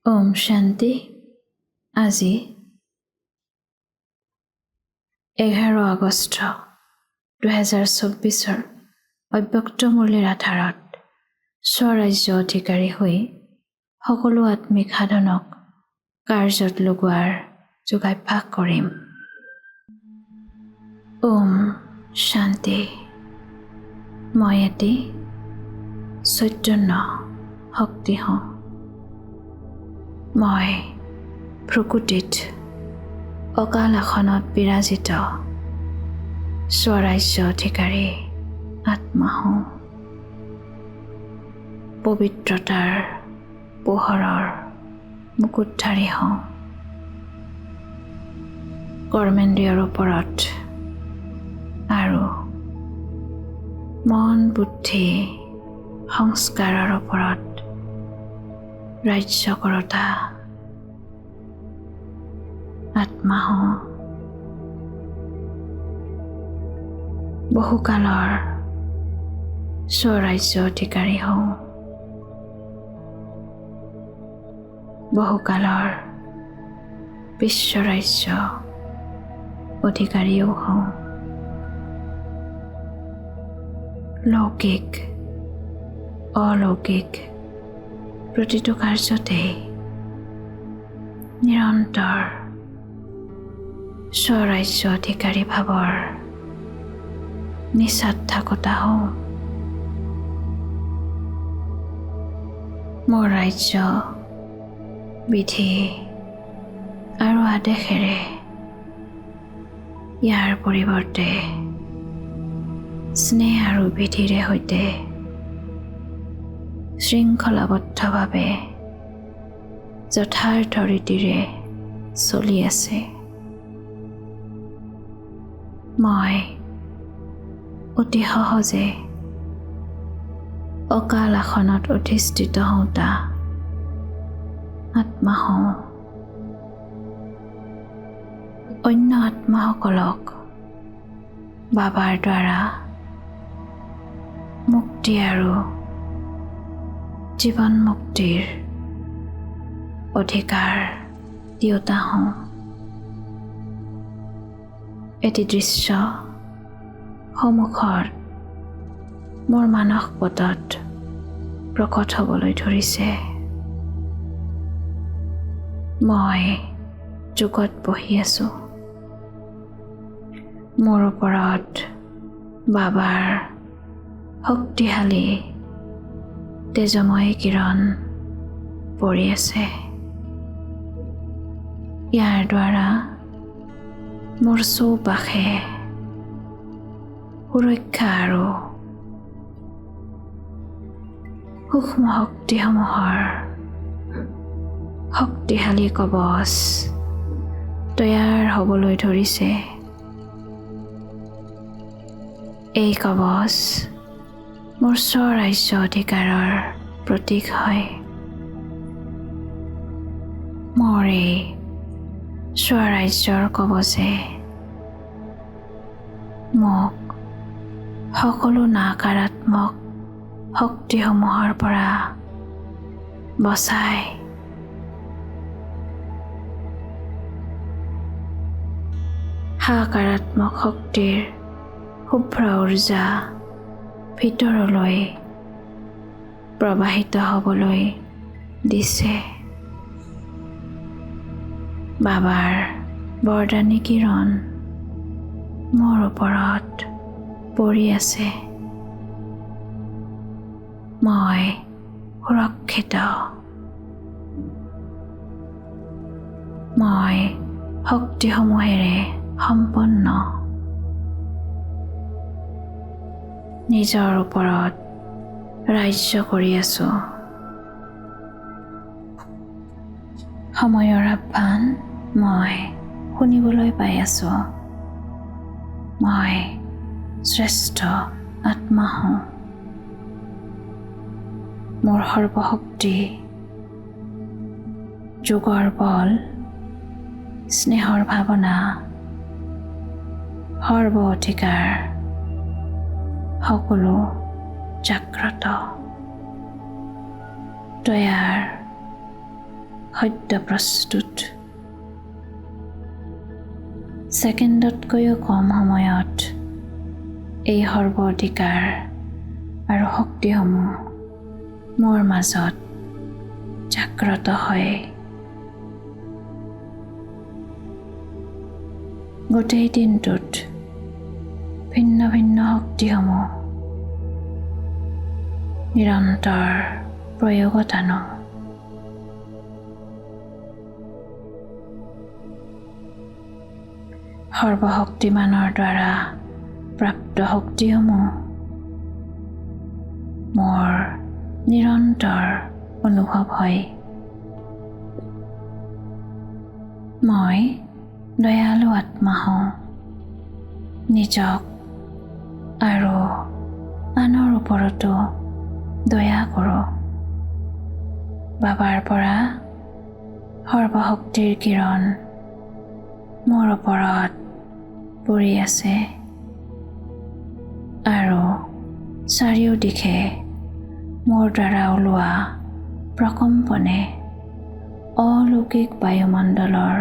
ওম শান্তি। আজি 11 আগষ্ট 2024 অব্যক্ত মুৰলীৰ আধাৰত স্বৰাজ্য অধিকাৰী হৈ সকলো আত্মিক সাধনক কাৰ্যত লগোৱাৰ যোগাভ্যাস কৰিম। ওম শান্তি। মই এটি চৈতন্য শক্তি হওঁ। মই প্ৰকৃতিত অকাল আসনত বিৰাজিত স্বৰাজ্য অধিকাৰী আত্মা হওঁ। পবিত্ৰতাৰ পোহৰৰ মুকুটধাৰী হওঁ। কৰ্মেন্দ্ৰিয়ৰ ওপৰত আৰু মন বুদ্ধি সংস্কাৰৰ ওপৰত ৰাজ্য কৰোতা আত্মা হওঁ। বহুকালৰ স্বৰাজ্য অধিকাৰী হওঁ। বহুকালৰ বিশ্বৰাজ্য অধিকাৰীও হওঁ। লৌকিক অলৌকিক প্ৰতিটো কাৰ্যতে নিৰন্তৰ স্বৰাজ্য অধিকাৰী ভাৱৰ নিস্বাৰ্থকতা হওঁ। মোৰ ৰাজ্য বিধি আৰু আদেশেৰে ইয়াৰ পৰিৱৰ্তে স্নেহ আৰু বিধিৰে সৈতে শৃংখলাবদ্ধভাৱে যথাৰ্থ ৰীতিৰে চলি আছে। মই অতি সহজে অকাল আসনত অধিষ্ঠিত হওঁতা আত্মা হওঁ। অন্য আত্মাসকলক বাবাৰ দ্বাৰা মুক্তি আৰু জীৱন মুক্তিৰ অধিকাৰ দিওঁতা হওঁ। এটি দৃশ্য সন্মুখত মোৰ মানস পটত প্ৰকট হ'বলৈ ধৰিছে। মই যোগত বহি আছোঁ। মোৰ ওপৰত বাবাৰ শক্তিশালী তেজময় কিৰণ পৰি আছে। ইয়াৰ দ্বাৰা মোৰ চৌপাশে সুৰক্ষা আৰু সূক্ষ্ম শক্তিসমূহৰ শক্তিশালী কৱচ তৈয়াৰ হ'বলৈ ধৰিছে। এই কৱচ মোৰ স্বৰাজ্য অধিকাৰৰ প্ৰতীক হয়। মোৰ এই স্বৰাজ্যৰ কৱচে মোক সকলো নাকাৰাত্মক শক্তিসমূহৰ পৰা বচায়। সাকাৰাত্মক শক্তিৰ শুভ্ৰ উৰ্জা ভিতৰলৈ প্ৰবাহিত হ'বলৈ দিছে। বাবাৰ বৰদানী কিৰণ মোৰ ওপৰত পৰি আছে। মই সুৰক্ষিত। মই শক্তিসমূহেৰে সম্পন্ন। নিজৰ ওপৰত ৰাজ্য কৰি আছোঁ। সময়ৰ আহ্বান মই শুনিবলৈ পাই আছোঁ। মই শ্ৰেষ্ঠ আত্মা হওঁ। মোৰ সৰ্বশক্তি যোগৰ বল স্নেহৰ ভাৱনা সৰ্ব অধিকাৰ সকলো জাগ্ৰত তৈয়াৰ সদ্য প্ৰস্তুত। ছেকেণ্ডতকৈও কম সময়ত এই সৰ্ব অধিকাৰ আৰু শক্তিসমূহ মোৰ মাজত জাগ্ৰত হয়। গোটেই দিনটোত ভিন্ন ভিন্ন শক্তিসমূহ নিৰন্তৰ প্ৰয়োগত আনো। সৰ্বশক্তিমানৰ দ্বাৰা প্ৰাপ্ত শক্তিসমূহ মোৰ নিৰন্তৰ অনুভৱ হয়। মই দয়ালু আত্মা হওঁ। নিজক আৰু আনৰ ওপৰতো দয়া কৰোঁ। বাবাৰ পৰা সৰ্বশক্তিৰ কিৰণ মোৰ ওপৰত পৰি আছে আৰু চাৰিওদিশে মোৰ দ্বাৰা ওলোৱা প্ৰকম্পনে অলৌকিক বায়ুমণ্ডলৰ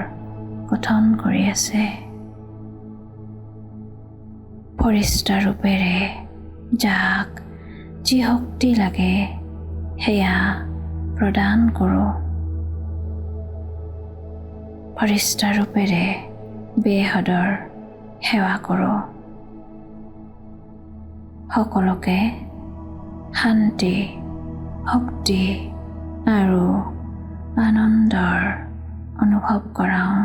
গঠন কৰি আছে। ফৰিষ্টা ৰূপেৰে যাক যি শক্তি লাগে সেয়া প্ৰদান কৰোঁ। ফৰিষ্টা ৰূপেৰে বেহদৰ সেৱা কৰোঁ। সকলোকে শান্তি, শক্তি আৰু আনন্দৰ অনুভৱ কৰাওঁ।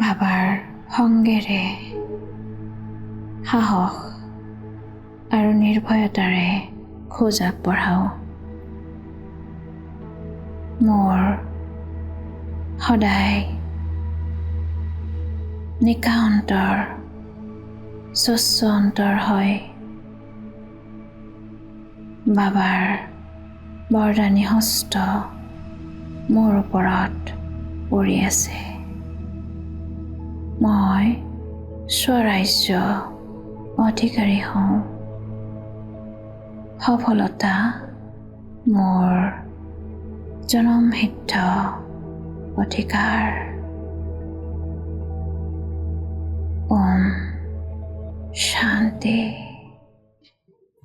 বাবাৰ সংগেৰে সাহস আৰু নিৰ্ভয়তাৰে খোজ আগবঢ়াওঁ। মোৰ সদায় নিকা অন্তৰ, স্বচ্ছ অন্তৰ হয়। বাবাৰ বৰদানী হস্ত মোৰ ওপৰত পৰি আছে। মই স্বৰাজ্য অধিকাৰী হওঁ। সফলতা মোৰ জনমসিদ্ধ অধিকাৰ। ওম শান্তি।